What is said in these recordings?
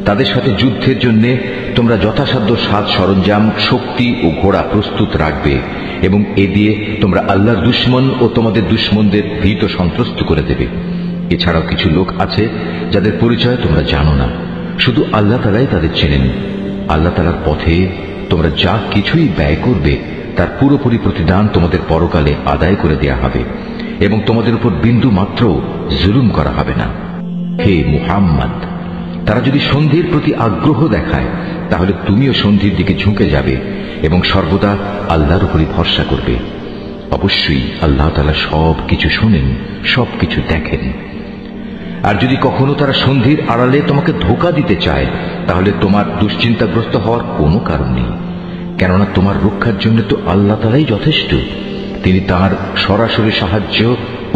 তাদের সাথে যুদ্ধের জন্য তোমরা যথাসাধ্য সাজ সরঞ্জাম, শক্তি ও ঘোড়া প্রস্তুত রাখবে এবং এ দিয়ে তোমরা আল্লাহর দুশমন ও তোমাদের দুশমনদের ভীত সন্ত্রস্ত করে দেবে। এছাড়াও কিছু লোক আছে যাদের পরিচয় তোমরা জানো না, শুধু আল্লাহ তাআলাই তাদের চেনেন। আল্লাহ তাআলার পথে তোমরা যা কিছুই ব্যয় করবে তার পুরোপুরি প্রতিদান তোমাদের পরকালে আদায় করে দেয়া হবে এবং তোমাদের উপর বিন্দু মাত্র জুলুম করা হবে না। হে মুহাম্মদ, তারা যদি সন্ধির প্রতি আগ্রহ দেখায় তাহলে তুমিও সন্ধির দিকে ঝুঁকে যাবে এবং সর্বদা আল্লাহর উপরই ভরসা করবে। অবশ্যই আল্লাহ তাআলা সব কিছু শোনেন, সব কিছু দেখেন। আর যদি কখনো তারা সন্ধির আড়ালে তোমাকে ধোঁকা দিতে চায় তাহলে তোমার দুশ্চিন্তাগ্রস্ত হওয়ার কোনো কারণ নেই, কেননা তোমার রক্ষার জন্য তো আল্লাহ তাআলাই যথেষ্ট। তিনি তাঁর সরাসরি সাহায্য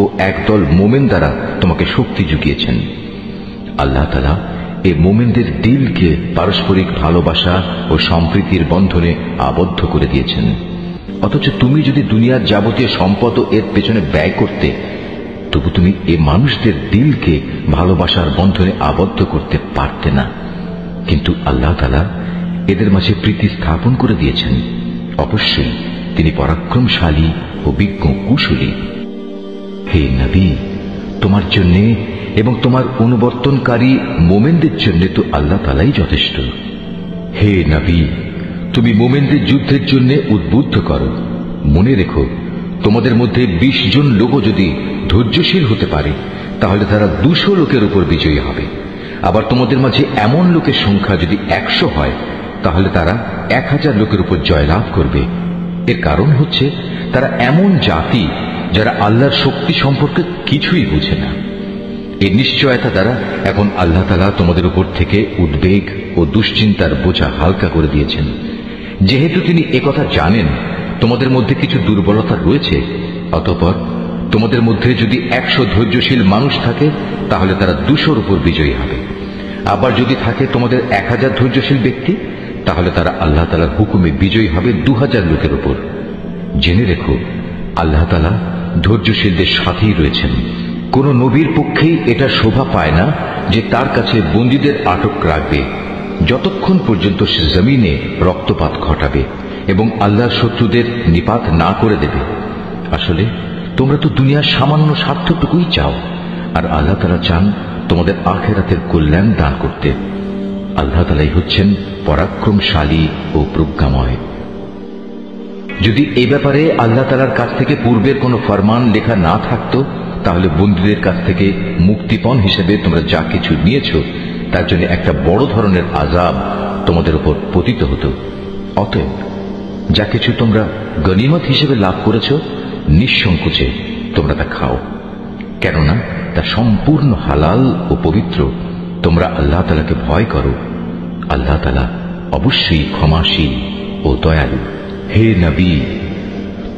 ও একদল মোমেন দ্বারা তোমাকে শক্তি জুগিয়েছেন। আল্লাহ তাআলা এই মোমেনদের দিলকে পারস্পরিক ভালোবাসা ও সম্প্রীতির বন্ধনে আবদ্ধ করে দিয়েছেন। অথচ তুমি যদি দুনিয়ার যাবতীয় সম্পদ এর পেছনে ব্যয় করতে, তবু তুমি এ মানুষদের দিলকে ভালোবাসার বন্ধনে আবদ্ধ করতে পারতে না। কিন্তু আল্লাহ তাআলা এদের মাঝে প্রীতি স্থাপন করে দিয়েছেন। অবশ্যই তিনি পরাক্রমশালী ও বিজ্ঞ কুশলী। হে নবী, তোমার জন্য এবং তোমার অনুবর্তনকারী মোমেনদের জন্য তো আল্লাহ তাআলাই যথেষ্ট। হে নবী, তুমি মোমেনদের যুদ্ধের জন্য উদ্বুদ্ধ করো। মনে রেখো, তোমাদের মধ্যে 20 জন লোকও যদি ধৈর্যশীল হতে পারে তাহলে তারা 200 লোকের উপর বিজয়ী হবে। আবার তোমাদের মাঝে এমন লোকের সংখ্যা যদি 100 হয় তাহলে তারা 1000 লোকের উপর জয়লাভ করবে। এর কারণ হচ্ছে তারা এমন জাতি যারা আল্লাহর শক্তি সম্পর্কে কিছুই বুঝে না। এই নিশ্চয়তা দ্বারা এখন আল্লাহ তাআলা তোমাদের উপর থেকে উদ্বেগ ও দুশ্চিন্তার বোঝা হালকা করে দিয়েছেন। যেহেতু তিনি একথা জানেন তোমাদের মধ্যে কিছু দুর্বলতা রয়েছে, অতঃপর তোমাদের মধ্যে যদি 100 ধৈর্যশীল মানুষ থাকে তাহলে তারা 200-র উপর বিজয়ী হবে। আবার যদি থাকে তোমাদের 1000 ধৈর্যশীল ব্যক্তি তাহলে তারা আল্লাহ তাআলার হুকুমে বিজয়ী হবে 2000 লোকের উপর। জেনে রেখো, আল্লাহ তাআলা ধৈর্যশীলদের সাথেই রয়েছেন। কোন নবীর পক্ষেই এটা শোভা পায় না যে তার কাছে বন্দীদের আটক রাখবে যতক্ষণ পর্যন্ত সে জমিনে রক্তপাত ঘটাবে এবং আল্লাহর শত্রুদের নিপাত না করে দেবে। আসলে তোমরা তো দুনিয়ার সামান্য স্বার্থটুকুই চাও, আর আল্লাহ তাআলা চান তোমাদের আখিরাতের কল্যাণ দান করতে। আল্লাহ তাআলাই হচ্ছেন পরাক্রমশালী ও প্রজ্ঞাময়। যদি এই ব্যাপারে আল্লাহ তাআলার কাছ থেকে পূর্বের কোনো ফরমান লেখা না থাকতো তাহলে বন্দীদের কাছ থেকে মুক্তিপণ হিসেবে তোমরা যা কিছু নিয়েছ তার জন্য একটা বড় ধরনের আযাব তোমাদের উপর পতিত হতো। অতএব যা কিছু তোমরা গনিমত হিসেবে লাভ করেছ নিঃসংকোচে তোমরা তা খাও, কেননা তা সম্পূর্ণ হালাল ও পবিত্র। তোমরা আল্লাহ তাআলাকে ভয় করো। আল্লাহ তাআলা অবশ্যই ক্ষমাশীল ও দয়ালু। হে নবী,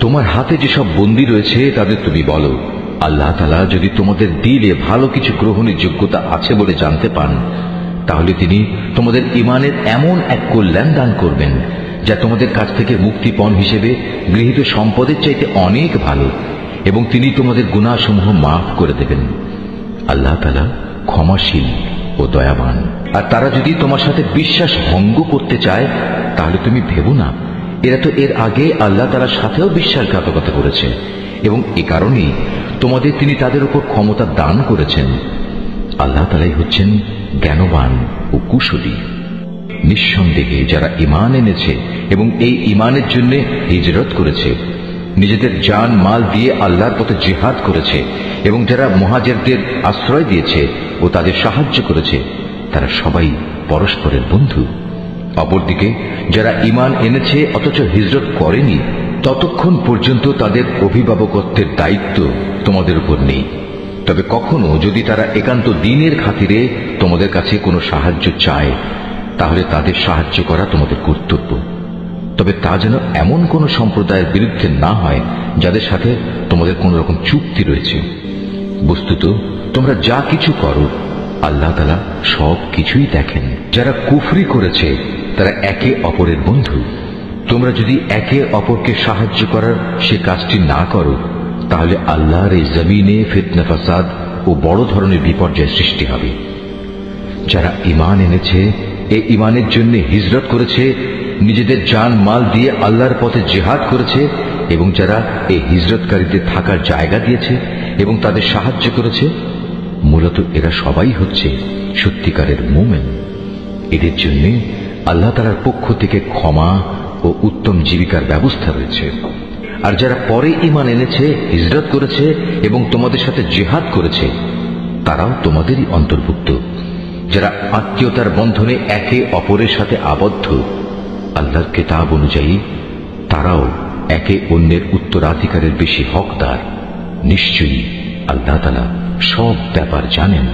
তোমার হাতে যেসব বন্দী রয়েছে তাদের তুমি বলো, আল্লাহ তাআলা যদি তোমাদের দিলে ভালো কিছু গ্রহণের যোগ্যতা আছে বলে জানতে পান তাহলে তিনি তোমাদের ঈমানের এমন এক কল্যাণ দান করবেন যা তোমাদের কাছ থেকে মুক্তিপণ হিসেবে গৃহীত সম্পদের চাইতে অনেক ভালো, এবং তিনি তোমাদের গুনাহসমূহ মাফ করে দেবেন। আল্লাহ তাআলা ক্ষমাশীল ও দয়াবান। আর তারা যদি তোমার সাথে বিশ্বাস ভঙ্গ করতে চায় তাহলে তুমি ভেবো না, এরা তো এর আগে আল্লাহ তাআলার সাথেও বিশ্বাসঘাতকতা করেছে এবং এ কারণেই তোমাদের তিনি তাদের উপর ক্ষমতা দান করেছেন। আল্লাহ তাআলাই হচ্ছেন জ্ঞানবান ও কুশলী। নিঃসন্দেহে যারা ঈমান এনেছে এবং এই ঈমানের জন্য হিজরত করেছে, নিজেদের জান মাল দিয়ে আল্লাহর পথে জিহাদ করেছে এবং যারা মুহাজিরদের আশ্রয় দিয়েছে ও তাদের সাহায্য করেছে, তারা সবাই পরস্পরের বন্ধু। অপরদিকে যারা ঈমান এনেছে অথচ হিজরত করেনি, ততক্ষণ পর্যন্ত তাদের অভিভাবকত্বের দায়িত্ব তোমাদের উপর নেই। তবে কখনো যদি তারা একান্ত দ্বীনের খাতিরে তোমাদের কাছে কোনো সাহায্য চায় তাহলে তাদের সাহায্য করা তোমাদের কর্তব্য। তবে তা যেন এমন কোন সম্প্রদায়ের বিরুদ্ধে না হয় যাদের সাথে তোমাদের কোন রকম চুক্তি রয়েছে। বস্তুত তোমরা যা কিছু করো আল্লাহ তাআলা সব কিছুই দেখেন। যারা কুফরি করেছে তারা একে অপরের বন্ধু। তোমরা যদি একে অপরকে সাহায্য করার সে কাজটি না করো তাহলে আল্লাহর এই জমিনে ফিতনা ফাসাদ ও বড় ধরনের বিপর্যয় সৃষ্টি হবে। যারা ঈমান এনেছে, এই ঈমানের জন্য হিজরত করেছে, নিজেদের জান মাল দিয়ে আল্লাহর পথে জিহাদ করেছে, এবং যারা এই হিজরতকারীদের থাকার জায়গা দিয়েছে এবং তাদের সাহায্য করেছে, মূলত এরা সবাই হচ্ছে সত্যিকারের মুমিন। এদের জন্য আল্লাহ তাআলার পক্ষ থেকে ক্ষমা ও উত্তম জীবিকার ব্যবস্থা রয়েছে। আর যারা পরে ঈমান এনেছে, হিজরত করেছে এবং তোমাদের সাথে জিহাদ করেছে, তারাও তোমাদেরই অন্তর্ভুক্ত। যারা আত্মীয়তার বন্ধনে একে অপরের সাথে আবদ্ধ, আল্লাহর কিতাব অনুযায়ী তারাও একে অন্যের উত্তরাধিকারের বেশি হকদার। নিশ্চয়ই আল্লাহ তাআলা সব ব্যাপার জানেন।